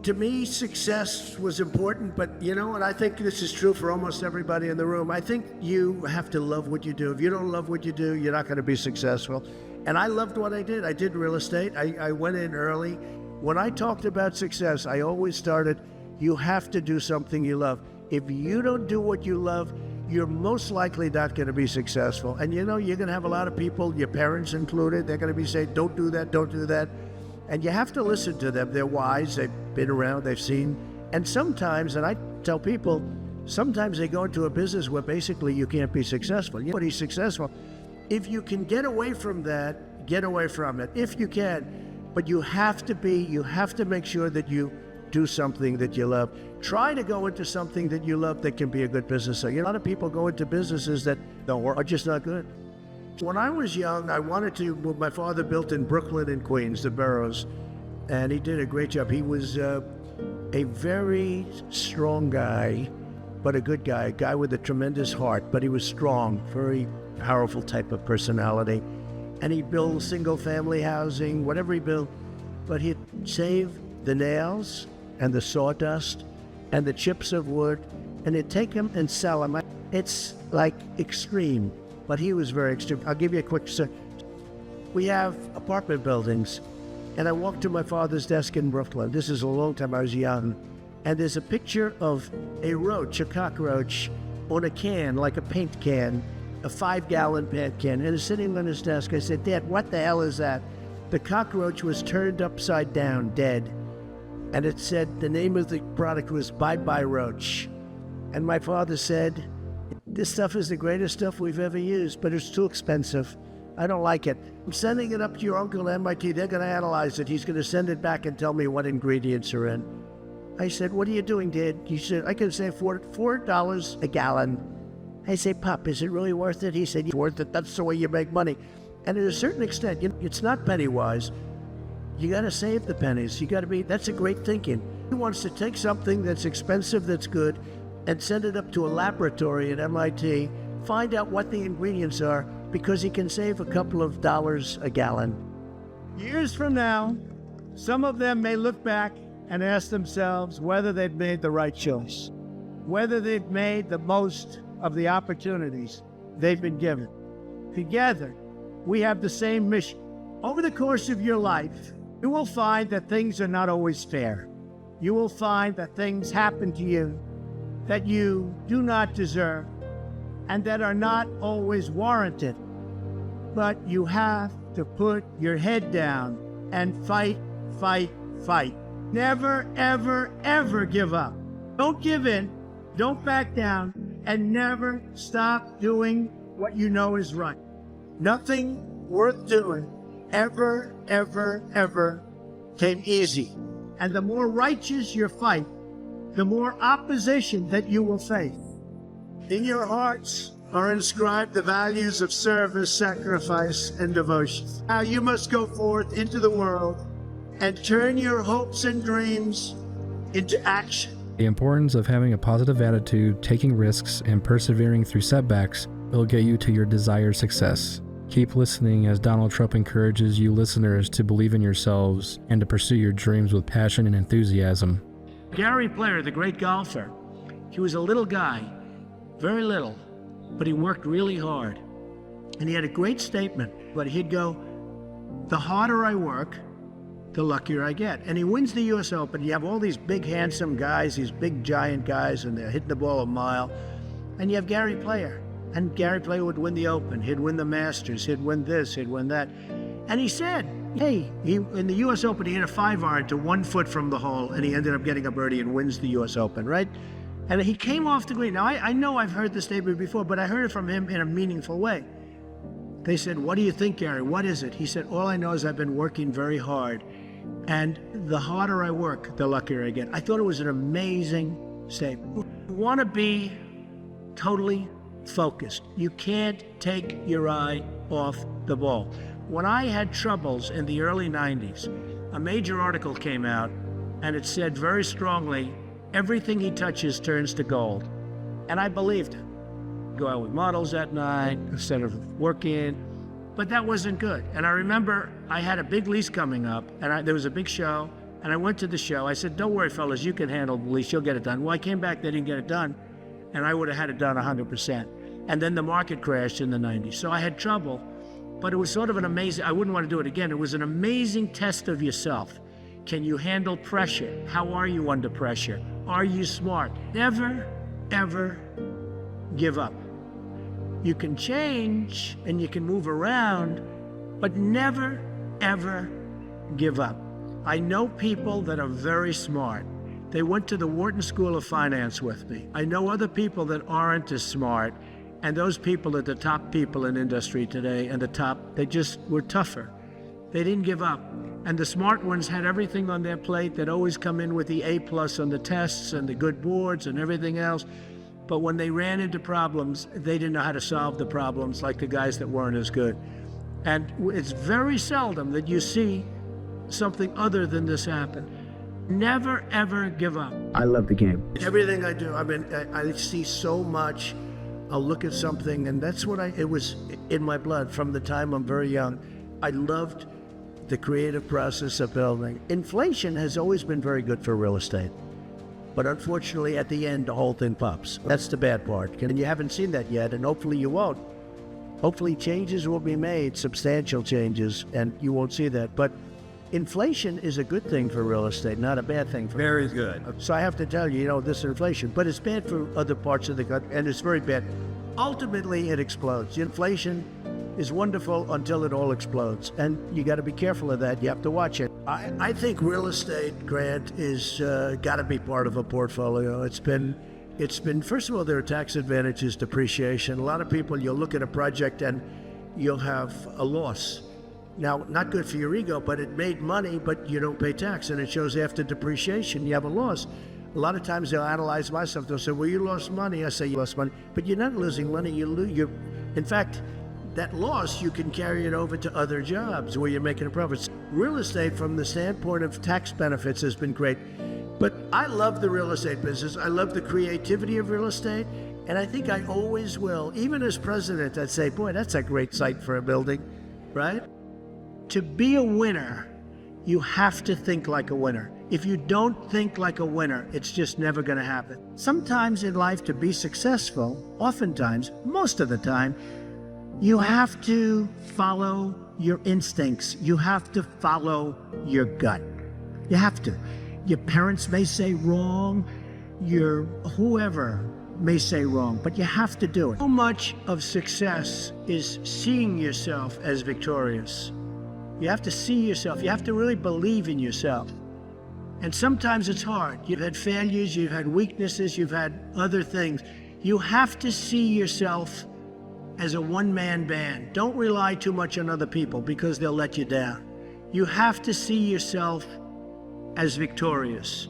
To me, success was important, but you know what? I think this is true for almost everybody in the room. I think you have to love what you do. If you don't love what you do, you're not going to be successful. And I loved what I did. I did real estate. I went in early. When I talked about success, I always started, you have to do something you love. If you don't do what you love, you're most likely not going to be successful. And you know, you're going to have a lot of people, your parents included, they're going to be saying, don't do that, don't do that. And you have to listen to them. They're wise, they've been around, they've seen. And sometimes, and I tell people, sometimes they go into a business where basically you can't be successful. Nobody's successful. If you can get away from that, get away from it, if you can. But you have to make sure that you do something that you love. Try to go into something that you love that can be a good business. So, a lot of people go into businesses that are just not good. When I was young, I wanted to, my father built in Brooklyn and Queens, the boroughs, and he did a great job. He was a very strong guy, but a good guy, a guy with a tremendous heart, but he was strong, very powerful type of personality. And he'd build single family housing, whatever he built, but he'd save the nails and the sawdust and the chips of wood, and he'd take them and sell them. It's like extreme. But he was very extreme. I'll give you a quick story. We have apartment buildings, and I walked to my father's desk in Brooklyn. This is a long time, I was young. And there's a picture of a roach, a cockroach, on a can, like a paint can, a 5-gallon paint can, and it's sitting on his desk. I said, Dad, what the hell is that? The cockroach was turned upside down, dead. And it said, the name of the product was Bye Bye Roach. And my father said, this stuff is the greatest stuff we've ever used, but it's too expensive. I don't like it. I'm sending it up to your uncle at MIT. They're going to analyze it. He's going to send it back and tell me what ingredients are in. I said, what are you doing, Dad? He said, I can save $4 a gallon. I say, Pop, is it really worth it? He said, it's worth it. That's the way you make money. And at a certain extent, it's not penny wise. You got to save the pennies. That's a great thinking. He wants to take something that's expensive, that's good, and send it up to a laboratory at MIT, find out what the ingredients are, because he can save a couple of dollars a gallon. Years from now, some of them may look back and ask themselves whether they've made the right choice, whether they've made the most of the opportunities they've been given. Together, we have the same mission. Over the course of your life, you will find that things are not always fair. You will find that things happen to you that you do not deserve and that are not always warranted. But you have to put your head down and fight, fight, fight. Never, ever, ever give up. Don't give in, don't back down, and never stop doing what you know is right. Nothing worth doing ever, ever, ever came easy. And the more righteous your fight, the more opposition that you will face. In your hearts are inscribed the values of service, sacrifice, and devotion. Now you must go forth into the world and turn your hopes and dreams into action. The importance of having a positive attitude, taking risks, and persevering through setbacks will get you to your desired success. Keep listening as Donald Trump encourages you listeners to believe in yourselves and to pursue your dreams with passion and enthusiasm. Gary Player, the great golfer, he was a little guy, very little, but he worked really hard. And he had a great statement, but he'd go, the harder I work, the luckier I get. And he wins the US Open. You have all these big, handsome guys, these big, giant guys, and they're hitting the ball a mile. And you have Gary Player. And Gary Player would win the Open. He'd win the Masters. He'd win this. He'd win that. And he said, hey, in the US Open, he hit a 5-iron to 1 foot from the hole, and he ended up getting a birdie and wins the US Open, right? And he came off the green. Now, I know I've heard the statement before, but I heard it from him in a meaningful way. They said, what do you think, Gary? What is it? He said, all I know is I've been working very hard. And the harder I work, the luckier I get. I thought it was an amazing statement. You want to be totally focused. You can't take your eye off the ball. When I had troubles in the early 90s, a major article came out and it said very strongly, everything he touches turns to gold. And I believed it. Go out with models at night instead of working, but that wasn't good. And I remember I had a big lease coming up and there was a big show And I went to the show. I said, don't worry, fellas, you can handle the lease. You'll get it done. Well, I came back, they didn't get it done. And I would have had it done 100%. And then the market crashed in the 90s. So I had trouble, but it was sort of an amazing, I wouldn't want to do it again. It was an amazing test of yourself. Can you handle pressure? How are you under pressure? Are you smart? Never, ever give up. You can change and you can move around, but never, ever give up. I know people that are very smart. They went to the Wharton School of Finance with me. I know other people that aren't as smart, and those people are the top people in industry today, and they just were tougher. They didn't give up. And the smart ones had everything on their plate. They'd always come in with the A+ on the tests and the good boards and everything else. But when they ran into problems, they didn't know how to solve the problems like the guys that weren't as good. And it's very seldom that you see something other than this happen. Never, ever give up. I love the game. Everything I do, I mean, I see so much. I'll look at something, and that's what it was in my blood from the time I'm very young. I loved the creative process of building. Inflation has always been very good for real estate. But unfortunately, at the end, the whole thing pops. That's the bad part. And you haven't seen that yet, and hopefully you won't. Hopefully changes will be made, substantial changes, and you won't see that. But inflation is a good thing for real estate, not a bad thing for Very good. So I have to tell you, this inflation, but it's bad for other parts of the country, and it's very bad. Ultimately, it explodes. Inflation is wonderful until it all explodes, and you got to be careful of that. You have to watch it. I think real estate, Grant, is got to be part of a portfolio. It's been, first of all, there are tax advantages, depreciation. A lot of people, you'll look at a project and you'll have a loss. Now, not good for your ego, but it made money, but you don't pay tax, and it shows after depreciation you have a loss. A lot of times they'll analyze my stuff. They'll say, well, you lost money. I say, you lost money. But you're not losing money. In fact, that loss, you can carry it over to other jobs where you're making a profit. Real estate, from the standpoint of tax benefits, has been great. But I love the real estate business. I love the creativity of real estate. And I think I always will. Even as president, I'd say, boy, that's a great site for a building, right? To be a winner, you have to think like a winner. If you don't think like a winner, it's just never going to happen. Sometimes in life, to be successful, oftentimes, most of the time, you have to follow your instincts. You have to follow your gut. You have to. Your parents may say wrong, your whoever may say wrong, but you have to do it. So much of success is seeing yourself as victorious. You have to see yourself. You have to really believe in yourself. And sometimes it's hard. You've had failures, you've had weaknesses, you've had other things. You have to see yourself as a one-man band. Don't rely too much on other people because they'll let you down. You have to see yourself as victorious.